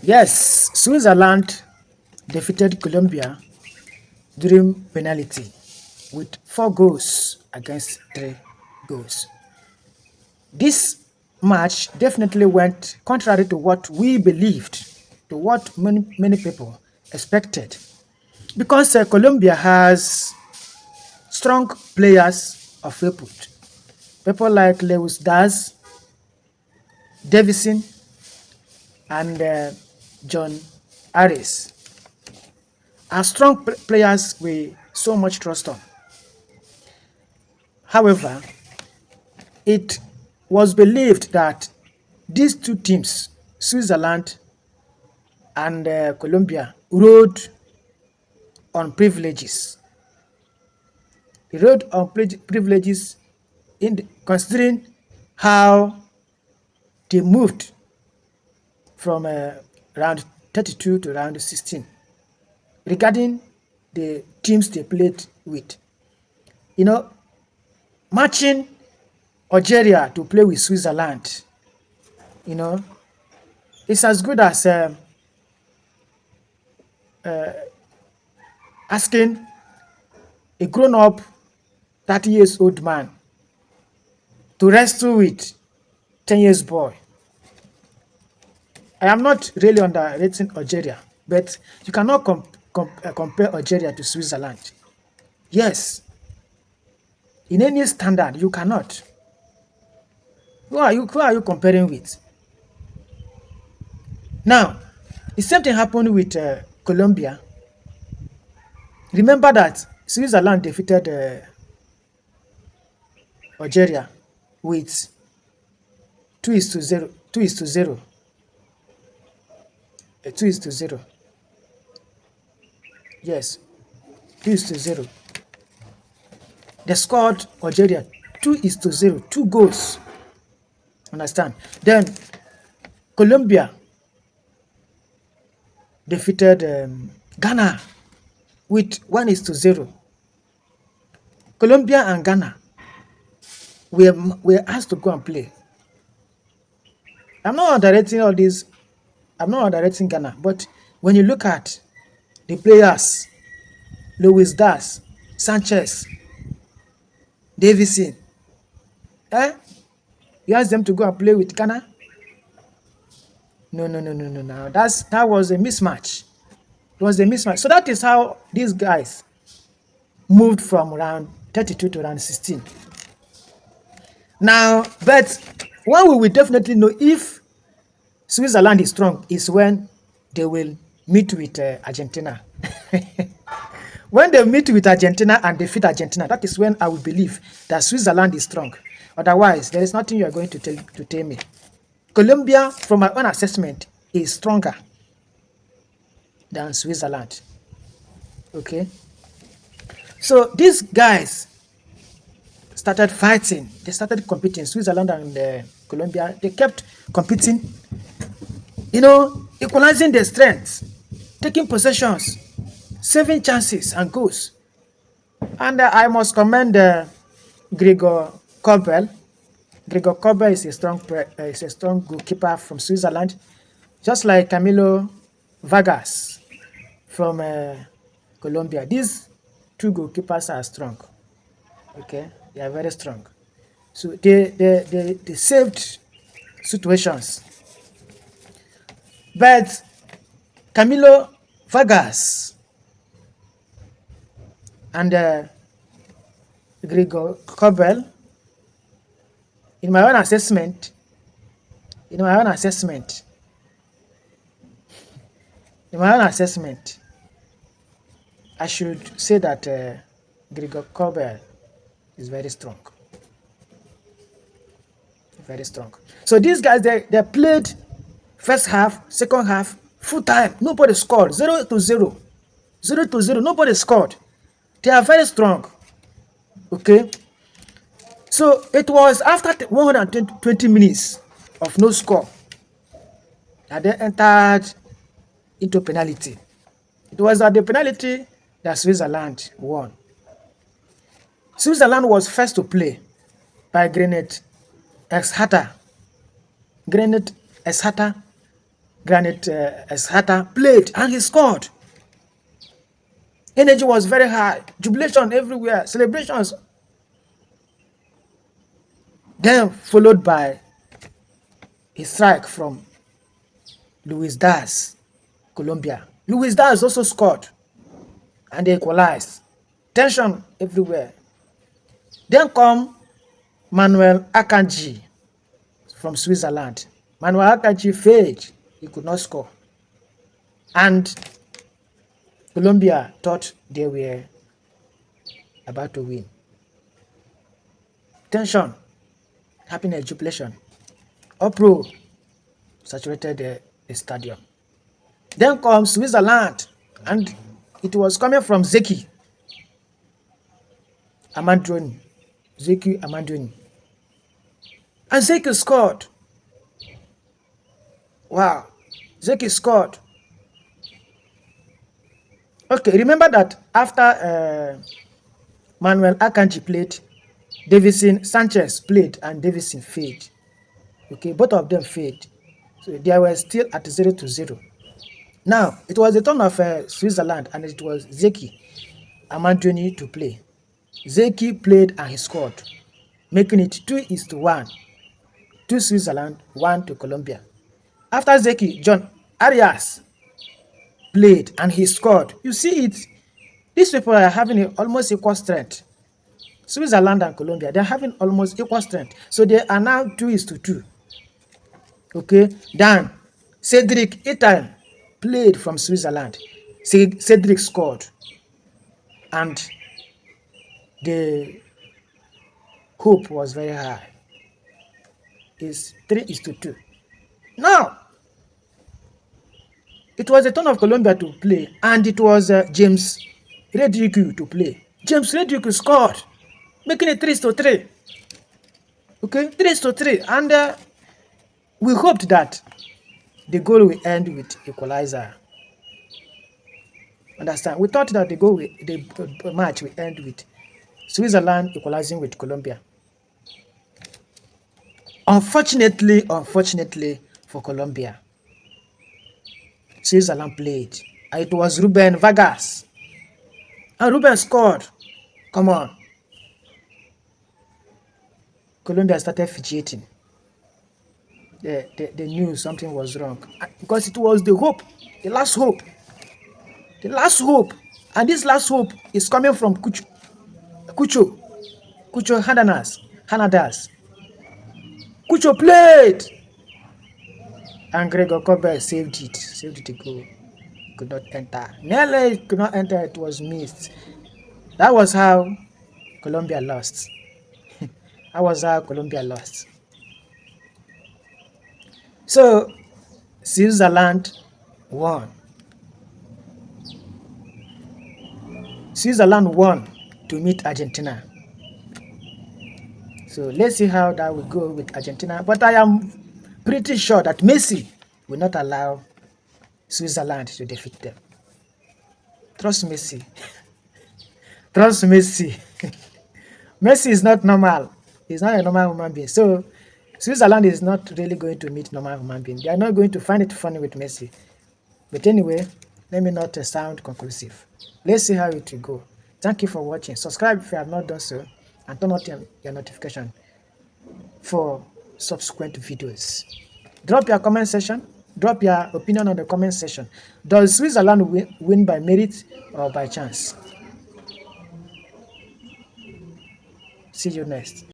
Yes, Switzerland defeated Colombia during penalty with 4 goals against 3 goals. This match definitely went contrary to what we believed, to what many people expected, because Colombia has strong players of repute. People like Lewis Daz, Davison, and John Harris are strong players we so much trust on. However, it was believed that these two teams, Switzerland and Colombia, rode on privileges. They rode on privileges considering how they moved from round 32 to round 16 regarding the teams they played with. You know, matching Algeria to play with Switzerland, you know, it's as good as asking a grown-up 30 years old man to wrestle with 10 years boy. I am not really underrating Algeria, but you cannot compare Algeria to Switzerland. Yes, in any standard, you cannot. Who are you comparing with? Now, the same thing happened with Colombia. Remember that Switzerland defeated Algeria with 2 is to 0, 2 is to 0, 2 is to 0. Yes, 2 is to 0. They scored Algeria 2 is to 0, 2 goals. Understand? Then Colombia defeated Ghana with 1 is to 0. Colombia and Ghana were asked to go and play. I'm not underrating all these. I'm not underrating Ghana, but when you look at the players, Luis Diaz, Sanchez, Davison, you ask them to go and play with Ghana? No. That was a mismatch. It was a mismatch. So that is how these guys moved from round 32 to round 16. Now, but when we will definitely know if Switzerland is strong is when they will meet with Argentina. When they meet with Argentina and defeat Argentina, that is when I will believe that Switzerland is strong. Otherwise, there is nothing you are going to tell me. Colombia, from my own assessment, is stronger than Switzerland. Okay? So these guys started fighting. They started competing. Switzerland and Colombia, they kept competing, equalizing their strengths, taking possessions, saving chances and goals. And I must commend Gregor Kobel. Gregor Kobel is a strong goalkeeper from Switzerland, just like Camilo Vargas from Colombia. These two goalkeepers are strong. Okay, they are very strong. So they saved situations. But Camilo Vargas and Gregor Kobel, in my own assessment, I should say that Gregor Kobel is very strong. Very strong. So these guys, they played first half, second half, full time. Nobody scored. 0-0. 0-0. Nobody scored. They are very strong. Okay. So it was after 120 minutes of no score that they entered into penalty. It was at the penalty that Switzerland won. Switzerland was first to play by Granit Xhaka. Granit Xhaka played and he scored. Energy was very high, jubilation everywhere, celebrations. Then followed by a strike from Luis Diaz, Colombia. Luis Diaz also scored and they equalized. Tension everywhere. Then come Manuel Akanji from Switzerland. Manuel Akanji failed. He could not score. And Colombia thought they were about to win. Tension, happiness, jubilation. Uproar saturated the stadium. Then comes Switzerland, and it was coming from Zeki Amandoni. Zeki Amandoni. And Zeki scored. Wow. Zeki scored. Okay, remember that after Manuel Akanji played, Davison Sanchez played, and Davison failed. Okay, both of them failed. So they were still at 0-0. Now, it was the turn of Switzerland, and it was Zeki Amandoni to play. Zeki played and he scored, making it 2-1 to Switzerland, 1 to Colombia. After Zeki, John Arias played and he scored. You see it, these people are having almost equal strength. Switzerland and Colombia, they're having almost equal strength. So they are now 2-2. Okay, then Cedric Itten played from Switzerland. Cedric scored. And the hope was very high. It's 3-2. Now, it was the turn of Colombia to play, and it was James Rodriguez to play. James Rodriguez scored, making it 3-3. Okay, 3-3. And we hoped that the goal will end with equalizer. Understand? We thought that the match will end with Switzerland equalizing with Colombia. Unfortunately for Colombia, Switzerland played. It was Rubin Vargas. And Rubin scored. Come on. Colombia started fidgeting. They knew something was wrong. Because it was the hope, the last hope. The last hope. And this last hope is coming from Cucho Hanadas. Cucho played. And Gregor Kobel saved the goal. Could not enter. Nearly could not enter, it was missed. That was how Colombia lost. That was how Colombia lost. So, Switzerland won. Switzerland won to meet Argentina. So, let's see how that will go with Argentina. But I am pretty sure that Messi will not allow Switzerland to defeat them. Trust Messi. Trust Messi. Messi is not normal. He's not a normal human being. So, Switzerland is not really going to meet normal human beings. They are not going to find it funny with Messi. But anyway, let me not sound conclusive. Let's see how it will go. Thank you for watching. Subscribe if you have not done so, and turn on your notification for subsequent videos. Drop your comment section. Drop your opinion on the comment section. Does Switzerland win by merit or by chance? See you next.